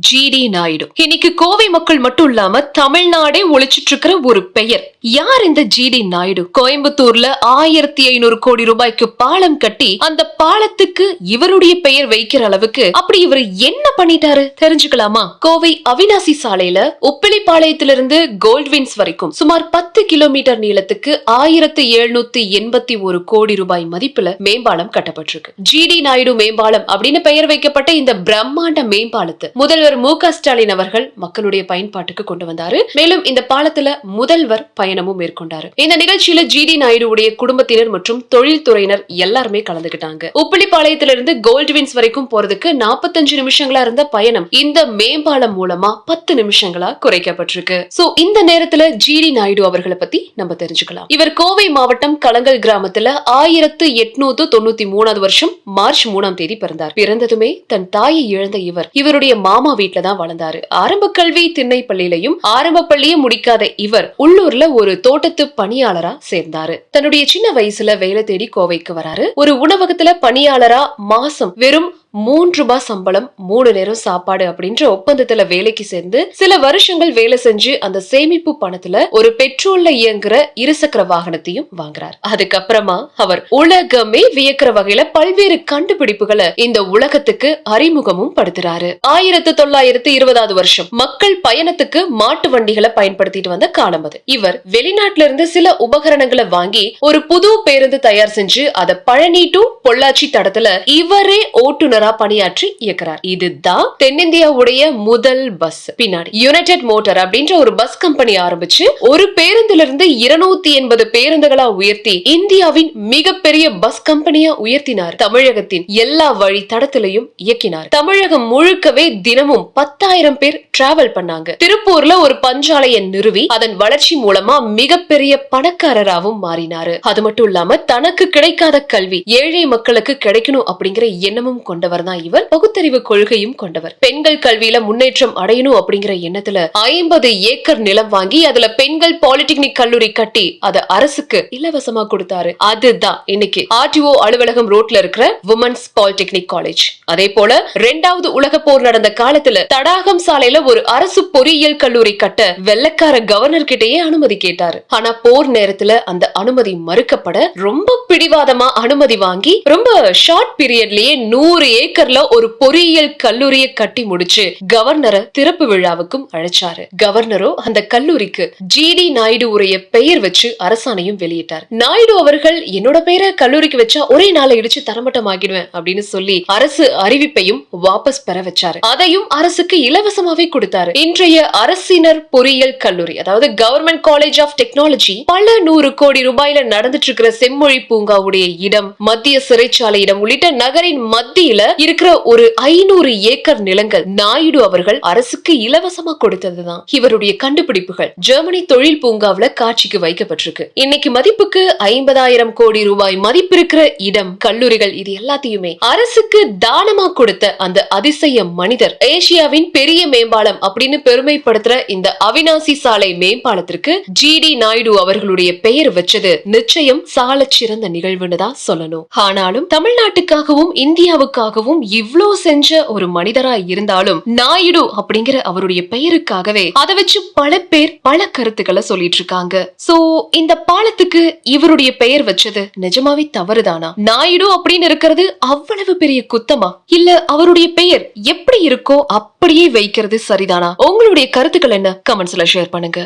GT Naidu. இன்னைக்கு கோவை மக்கள் மட்டும் இல்லாம தமிழ்நாடே ஒழிச்சிட்டு இருக்கிற ஒரு பெயர். யார் இந்த ஜிடி நாயுடு? கோயம்புத்தூர்ல 1500 கோடி ரூபாய்க்கு பாலம் கட்டி அந்த பாலத்துக்கு இவருடைய பெயர் வைக்கிற அளவுக்கு அப்படி இவர் என்ன பண்ணிட்டாரு தெரிஞ்சுக்கலாமா? கோவை அவினாசி சாலையில உப்பிலிப்பாளையத்திலிருந்து கோல்ட்வின்ஸ் வரைக்கும் சுமார் 10 கிலோமீட்டர் நீளத்துக்கு 1781 கோடி ரூபாய் மதிப்புல மேம்பாலம் கட்டப்பட்டிருக்கு. ஜிடி நாயுடு மேம்பாலம் அப்படின்னு பெயர் வைக்கப்பட்ட இந்த பிரம்மாண்ட மேம்பாலத்தை முதல்வர் மு.க. ஸ்டாலின் அவர்கள் மக்களுடைய பயன்பாட்டுக்கு கொண்டு வந்தாரு. மேலும் இந்த பாலத்துல முதல்வர் பயணமும் மேற்கொண்டாரு. இந்த நிகழ்ச்சியில ஜிடி நாயுடுவுடைய குடும்பத்தினர் மற்றும் தொழில்துறையினர் எல்லாருமே கலந்துகிட்டாங்க. உப்பிலிப்பாளையத்திலிருந்து கோல்ட்வின்ஸ் வரைக்கும் போறதுக்கு 45 நிமிஷங்களா இருந்த பயணம் இந்த மேம்பாலம் மூலமா 10 நிமிஷங்களா குறைக்கப்பட்டிருக்கு. சோ இந்த நேரத்துல ஜிடி நாயுடு அவர்களை பத்தி நம்ம தெரிஞ்சுக்கலாம். இவர் கோவை மாவட்டம் களங்கல் கிராமத்துல 1893 வருஷம் மார்ச் 3ஆம் தேதி பிறந்தார். பிறந்ததுமே தன் தாயை இழந்த இவருடைய மாமா வீட்டுல தான் வளர்ந்தாரு. ஆரம்ப கல்வி திண்ணை பள்ளியிலையும் ஆரம்ப பள்ளியை முடிக்காத இவர் உள்ளூர்ல ஒரு தோட்டத்து பணியாளரா சேர்ந்தாரு. தன்னுடைய சின்ன வயசுல வேலை தேடி கோவைக்கு வராரு. ஒரு உணவகத்துல பணியாளரா மாசம் வெறும் 3 ரூபாய் சம்பளம் 3 நேரம் சாப்பாடு அப்படின்ற ஒப்பந்தத்துல வேலைக்கு சேர்ந்து சில வருஷங்கள் வேலை செஞ்சு அந்த சேமிப்பு பணத்துல ஒரு பெட்ரோல்ல இயங்குற இருசக்கர வாகனத்தையும் வாங்குறார். அதுக்கப்புறமா அவர் உலகமே வியக்கிற வகையில பல்வேறு கண்டுபிடிப்புகளை இந்த உலகத்துக்கு அறிமுகமும் படுத்துறாரு. 1920 வருஷம் மக்கள் பயணத்துக்கு மாட்டு வண்டிகளை பயன்படுத்திட்டு வந்த காலம் அது. இவர் வெளிநாட்டுல இருந்து சில உபகரணங்களை வாங்கி ஒரு புது பேருந்து தயார் செஞ்சு அதை பழனி டு பொள்ளாச்சி தடத்துல இவரே ஓட்டுநரா பணியாற்றி இயக்குறார். இதுதான் தென்னிந்தியாவுடைய முதல் பஸ். பின்னாடி யுனைடெட் மோட்டார் அப்படின்ற ஒரு பஸ் கம்பெனி ஆரம்பிச்சு ஒரு பேருந்துல இருந்து 280 பேருந்துகளா உயர்த்தி இந்தியாவின் மிகப்பெரிய பஸ் கம்பெனியா உயர்த்தினார். தமிழகத்தின் எல்லா வழி தடத்திலையும் இயக்கினார். தமிழகம் முழுக்கவே தினமும் 10,000 பேர் டிராவல் பண்ணாங்க. திருப்பூர்ல ஒரு பஞ்சாலையை நிறுவி அதன் வளர்ச்சி மூலமா மிகப்பெரிய பணக்காரராகவும் மாறினாரு. அது மட்டும் இல்லாம தனக்கு கிடைக்காத கல்வி ஏழை மக்களுக்கு கிடைக்கணும் அப்படிங்கிற எண்ணமும் கொண்டவர் தான் இவர். பகுத்தறிவு கொள்கையும் கொண்டவர். பெண்கள் கல்வியில முன்னேற்றம் அடையணும் அப்படிங்கிற எண்ணத்துல 50 ஏக்கர் நிலம் வாங்கி அதுல பெண்கள் பாலிடெக்னிக் கல்லூரி கட்டி அதை அரசுக்கு இலவசமா கொடுத்தாரு. அதுதான் இன்னைக்கு ஆர்டிஓ அலுவலகம் ரோட்ல இருக்கிற உமன்ஸ் பாலிடெக்னிக் காலேஜ். அதே போல 2வது உலக போர் நடந்த காலத்துல தடாகம் சாலையில ஒரு அரசு பொறியியல் கல்லூரி கட்ட வெள்ளக்கார கவர்னர் கிட்டயே அனுமதி கேட்டாரு. ஆனா போர் நேரத்துல அந்த அனுமதி மறுக்கப்பட ரொம்ப பிடிவாதமா அனுமதி வாங்கி ரொம்ப ஷார்ட் பீரியட்லயே 100 ஏக்கர்ல ஒரு பொறியியல் கல்லூரியை கட்டி முடிச்சு கவர்னரை திறப்பு விழாவுக்கும் அழைச்சாரு. கவர்னரோ அந்த கல்லூரிக்கு ஜிடி நாயுடு உடைய பெயர் வச்சு அரசாணையும் வெளியிட்டார். நாயுடு அவர்கள் என்னோட பெயரை கல்லூரிக்கு வச்சா ஒரே நாளை இடிச்சு தரமட்டமாகிடுவேன் அப்படின்னு சொல்லி அரசு அறிவிப்பையும் வாபஸ் பெற வச்சாரு. அதையும் அரசுக்கு இலவசமாவே கொடுத்தாரு. இன்றைய அரசினர் பொறியியல் கல்லூரி, அதாவது கவர்மெண்ட் காலேஜ் ஆஃப் டெக்னாலஜி, பல 100 கோடி ரூபாயில நடந்துட்டு இருக்கிற செம்மொழி பூங்காவுடைய இடம், மத்திய சிறைச்சாலை இடம் உள்ளிட்ட நகரின் மத்தியில இருக்கிற ஒரு 500 ஏக்கர் நிலங்கள் நாயுடு அவர்கள் அரசுக்கு இலவசமா கொடுத்ததுதான். இவருடைய கண்டுபிடிப்புகள் ஜெர்மனி தொழில் பூங்காவில காட்சிக்கு வைக்கப்பட்டிருக்கு. இன்னைக்கு மதிப்புக்கு 50,000 கோடி ரூபாய் மதிப்பிருக்கிற இடம், கல்லூரிகள், இது எல்லாத்தையுமே அரசுக்கு தானமா கொடுத்த அந்த அதிசய மனிதர், ஏசியாவின் பெரிய மேம்பாலம் அப்படின்னு பெருமைப்படுத்துற இந்த அவினாசி சாலை மேம்பாலத்திற்கு ஜிடி நாயுடு அவர்களுடைய பெயர் வச்சது நிச்சயம் சாலச் சிறந்த நிகழ்வுன்னு தான் சொல்லணும். ஆனாலும் தமிழ்நாட்டுக்காகவும் இந்தியாவுக்காகவும் இவ்ளோ செஞ்ச ஒரு மனிதரா இருந்தாலும் நாயுடு அப்படிங்கிற அவருடைய பெயருக்காகவே அதை வச்சு பல பேர் பல கருத்துக்களை சொல்லிட்டு இருக்காங்க. சோ இந்த பாலத்துக்கு இவருடைய பெயர் வச்சது நிஜமாவே தவறுதானா? நாயுடு அப்படின்னு இருக்கிறது அவ்வளவு பெரிய குத்தமா? இல்ல அவருடைய பெயர் எப்படி இருக்கோ அப்படியே வைக்கிறது சரிதானா? உங்களுடைய கருத்துக்கள் என்ன? கமெண்ட்ஸ்ல ஷேர் பண்ணுங்க.